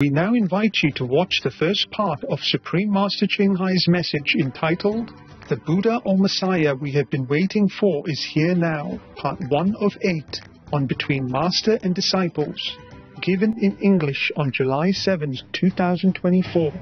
We now invite you to watch the first part of Supreme Master Ching Hai's message entitled, The Buddha or Messiah We Have Been Waiting For Is Here Now, Part 1 of 8, on Between Master and Disciples, given in English on July 7, 2024.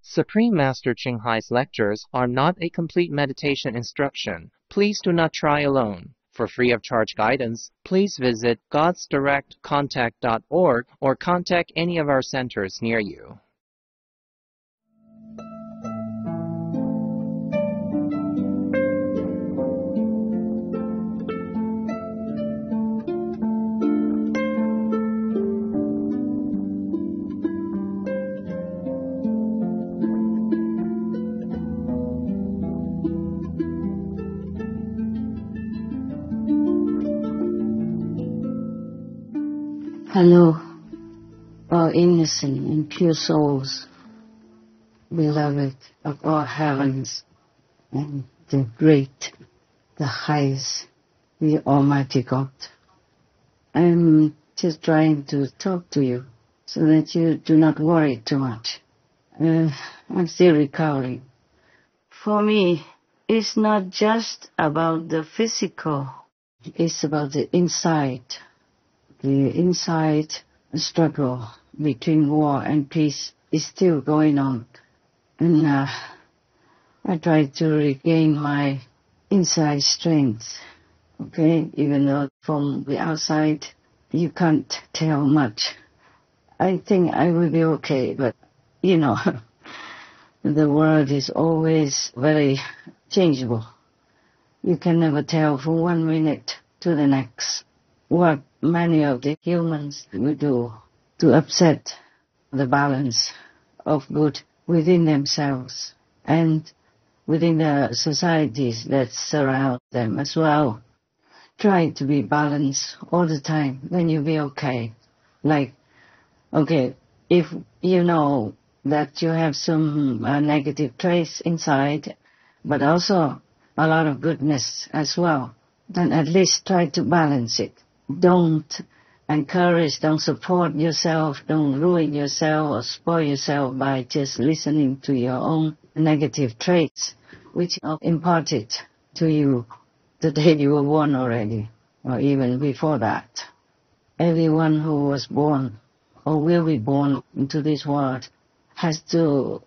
Supreme Master Ching Hai's lectures are not a complete meditation instruction. Please do not try alone. For free of charge guidance, please visit godsdirectcontact.org or contact any of our centers near you. Hello, all innocent and pure souls, beloved of all heavens, and the great, the highest, the Almighty God. I'm just trying to talk to you so that you do not worry too much. I'm still recovering. For me, it's not just about the physical, it's about the inside. The inside struggle between war and peace is still going on. And I try to regain my inside strength. Okay, even though from the outside you can't tell much. I think I will be okay, but you know, the world is always very changeable. You can never tell from 1 minute to the next what many of the humans will do to upset the balance of good within themselves and within the societies that surround them as well. Try to be balanced all the time, then you'll be okay. Like, okay, if you know that you have some negative traits inside, but also a lot of goodness as well, then at least try to balance it. Don't encourage, don't support yourself, don't ruin yourself or spoil yourself by just listening to your own negative traits, which are imparted to you the day you were born already, or even before that. Everyone who was born or will be born into this world has to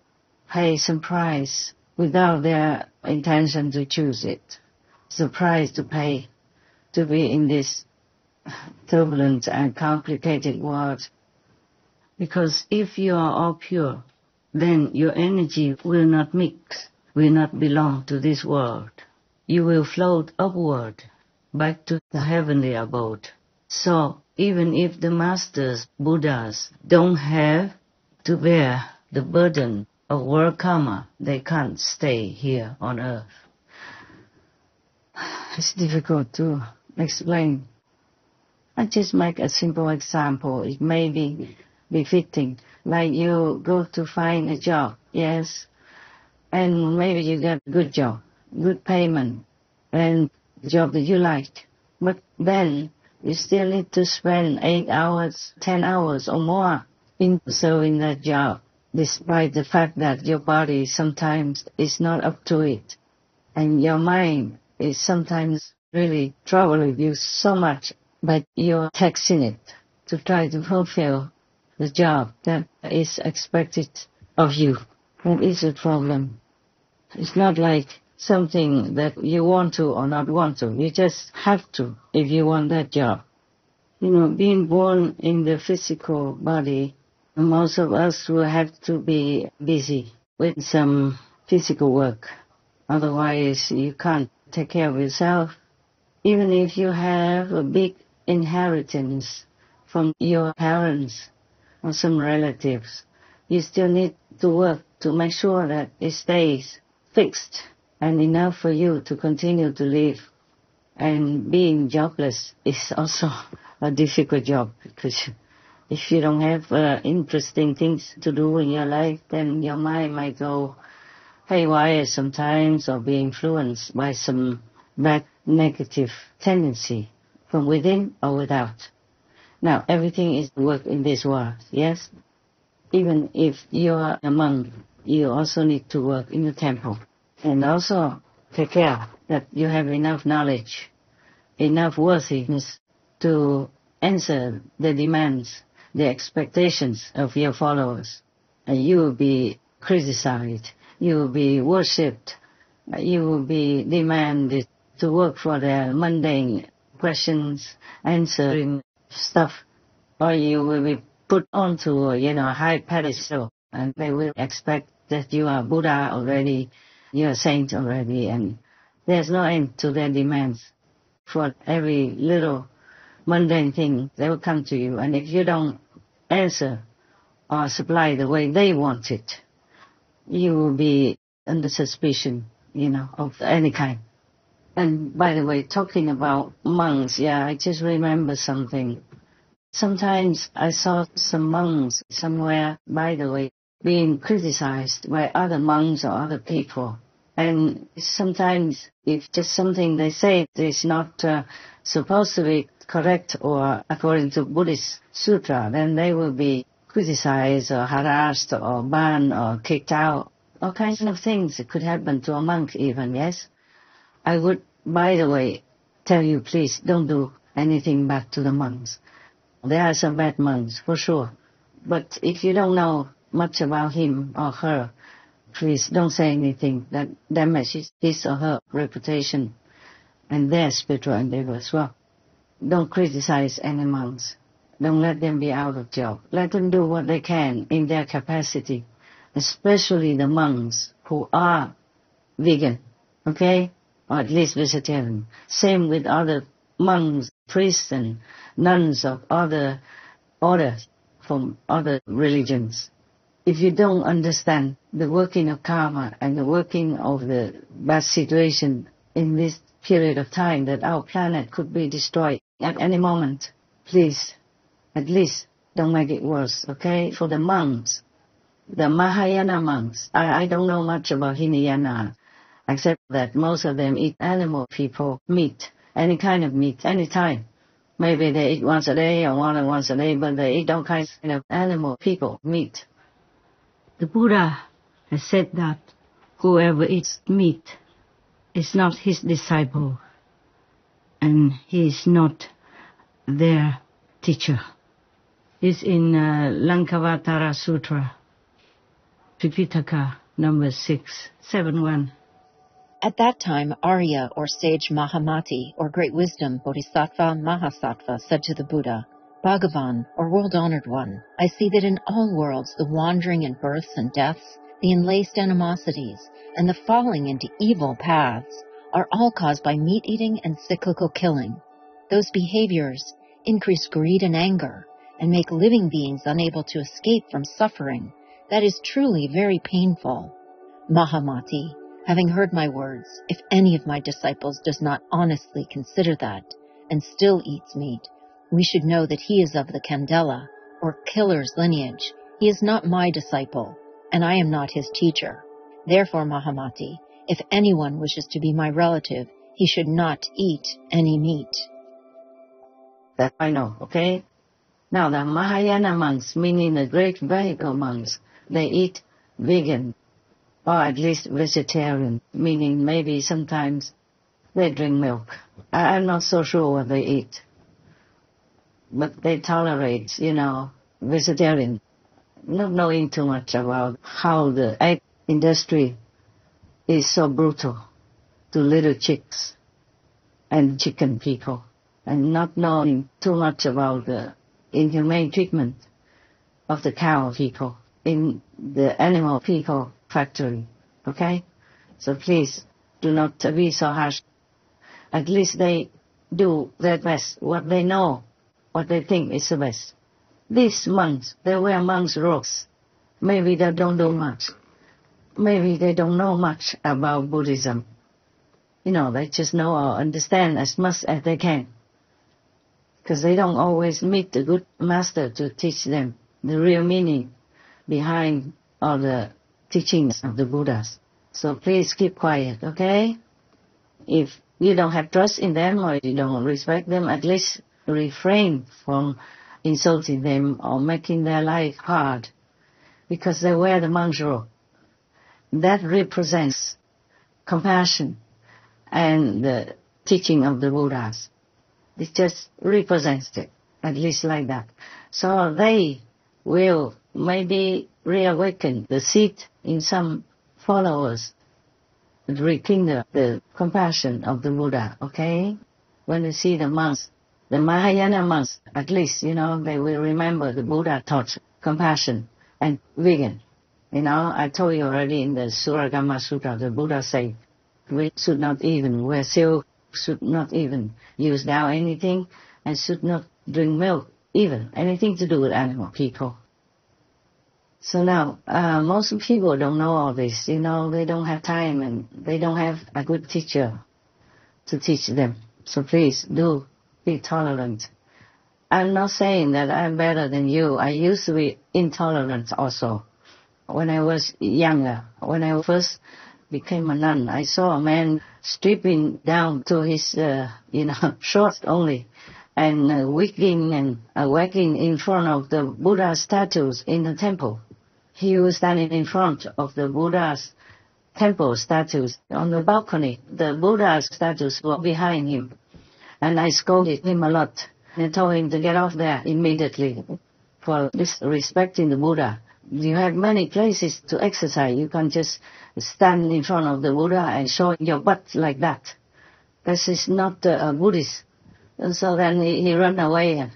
pay some price without their intention to choose it. It's a price to pay to be in this turbulent and complicated world. Because if you are all pure, then your energy will not mix, will not belong to this world. You will float upward, back to the heavenly abode. So even if the masters, Buddhas, don't have to bear the burden of world karma, they can't stay here on earth. It's difficult to explain. I just make a simple example. It may be befitting. Like you go to find a job, yes, and maybe you get a good job, good payment, and the job that you like. But then you still need to spend 8 hours, 10 hours or more in serving that job, despite the fact that your body sometimes is not up to it, and your mind is sometimes really troubling you so much, but you're taxing it. to try to fulfill the job that is expected of you. That is a problem. It's not like something that you want to or not want to. You just have to if you want that job. You know, being born in the physical body, most of us will have to be busy with some physical work. Otherwise, you can't take care of yourself. Even if you have a big inheritance from your parents or some relatives, you still need to work to make sure that it stays fixed and enough for you to continue to live. And being jobless is also a difficult job, because if you don't have interesting things to do in your life, then your mind might go haywire sometimes or be influenced by some bad negative tendency from within or without. Now, everything is work in this world, yes? Even if you are a monk, you also need to work in the temple. And also take care that you have enough knowledge, enough worthiness to answer the demands, the expectations of your followers. And you will be criticized, you will be worshipped, you will be demanded to work for their mundane questions, answering stuff, or you will be put onto a high pedestal, and they will expect that you are Buddha already, you are a saint already, and there's no end to their demands. For every little mundane thing, they will come to you, and if you don't answer or supply the way they want it, you will be under suspicion, of any kind. And by the way, talking about monks, I just remember something. Sometimes I saw some monks somewhere, by the way, being criticized by other monks or other people. And sometimes if just something they say is not supposed to be correct or according to Buddhist sutra, then they will be criticized or harassed or banned or kicked out. All kinds of things that could happen to a monk even, yes? I would, by the way, tell you, please don't do anything bad to the monks. There are some bad monks, for sure. But if you don't know much about him or her, please don't say anything that damages his or her reputation and their spiritual endeavor as well. Don't criticize any monks. Don't let them be out of job. Let them do what they can in their capacity, especially the monks who are vegan, okay? Or at least vegetarian. Same with other monks, priests and nuns of other orders from other religions. If you don't understand the working of karma and the working of the bad situation in this period of time that our planet could be destroyed at any moment, please, at least don't make it worse, okay? For the monks, the Mahayana monks, I don't know much about Hinayana, except that most of them eat animal people, meat, any kind of meat, any time. Maybe they eat once a day or once a day, but they eat all kinds of animal people, meat. The Buddha has said that whoever eats meat is not his disciple, and he is not their teacher. It's in Lankavatara Sutra, Tripitaka, number 671. At that time, Arya, or sage Mahamati, or great wisdom, Bodhisattva Mahasattva, said to the Buddha, Bhagavan, or world-honored one, I see that in all worlds the wandering in births and deaths, the enlaced animosities, and the falling into evil paths are all caused by meat-eating and cyclical killing. Those behaviors increase greed and anger, and make living beings unable to escape from suffering. That is truly very painful. Mahamati, having heard my words, if any of my disciples does not honestly consider that, and still eats meat, we should know that he is of the Candela, or killer's lineage. He is not my disciple, and I am not his teacher. Therefore, Mahamati, if anyone wishes to be my relative, he should not eat any meat. That I know, okay? Now the Mahayana monks, meaning the great vehicle monks, they eat vegan, or at least vegetarian, meaning maybe sometimes they drink milk. I'm not so sure what they eat. but they tolerate, vegetarian, not knowing too much about how the egg industry is so brutal to little chicks and chicken people, and not knowing too much about the inhumane treatment of the cow people in the animal people factory, okay? So please do not be so harsh. At least they do their best, what they know, what they think is the best. These monks, they wear monks' robes. Maybe they don't do much. Maybe they don't know much about Buddhism. They just know or understand as much as they can. Because they don't always meet the good master to teach them the real meaning behind all the teachings of the Buddhas. So please keep quiet, okay? If you don't have trust in them or you don't respect them, at least refrain from insulting them or making their life hard, because they wear the monk's robe. That represents compassion and the teaching of the Buddhas. It just represents it, at least like that. So they will maybe reawaken the seed in some followers, rekindle the compassion of the Buddha, okay? When you see the monks, the Mahayana monks, at least, they will remember the Buddha taught compassion and vegan. I told you already in the Suragama Sutta, the Buddha said, we should not even wear silk, should not even use down anything, and should not drink milk, even anything to do with animal people. So now, most people don't know all this, they don't have time and they don't have a good teacher to teach them. So please do be tolerant. I'm not saying that I'm better than you. I used to be intolerant also. When I was younger, when I first became a nun, I saw a man stripping down to his, shorts only, and wigging and wagging in front of the Buddha statues in the temple. He was standing in front of the Buddha's temple statues on the balcony. The Buddha's statues were behind him. And I scolded him a lot and told him to get off there immediately for disrespecting the Buddha. You have many places to exercise. You can't just stand in front of the Buddha and show your butt like that. This is not Buddhist. And so then he ran away.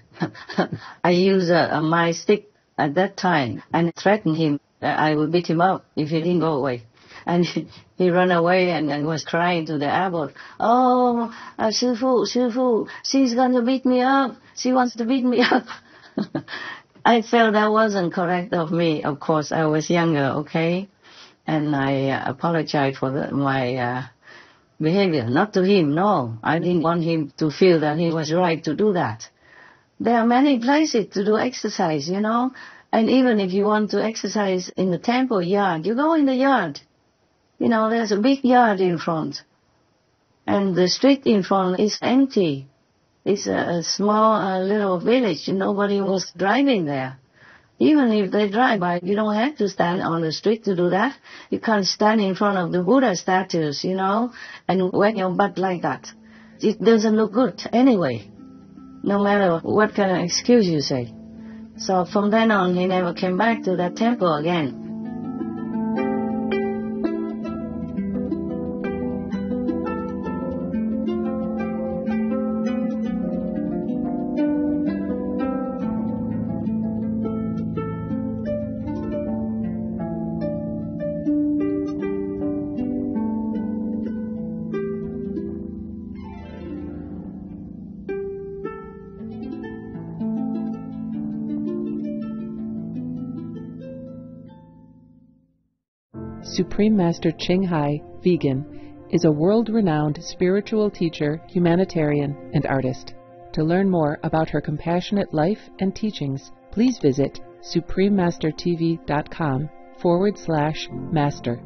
I used my stick at that time and threatened him that I would beat him up if he didn't go away. And he ran away and was crying to the abbot, "Oh, Shifu, she's going to beat me up. She wants to beat me up." I felt that wasn't correct of me. Of course, I was younger, okay? And I apologized for my behavior. Not to him, no. I didn't want him to feel that he was right to do that. There are many places to do exercise, And even if you want to exercise in the temple yard, you go in the yard. There's a big yard in front. And the street in front is empty. It's a small little village. Nobody was driving there. Even if they drive by, you don't have to stand on the street to do that. You can't stand in front of the Buddha statues, and wag your butt like that. It doesn't look good anyway, no matter what kind of excuse you say. So from then on, he never came back to that temple again. Supreme Master Ching Hai, vegan, is a world-renowned spiritual teacher, humanitarian, and artist. To learn more about her compassionate life and teachings, please visit suprememastertv.com/master.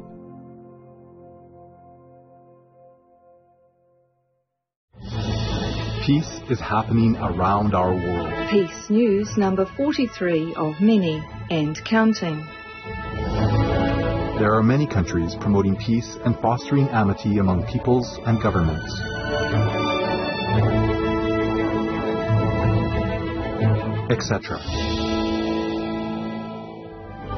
Peace is happening around our world. Peace News number 43 of MINH and counting. There are many countries promoting peace and fostering amity among peoples and governments. etc.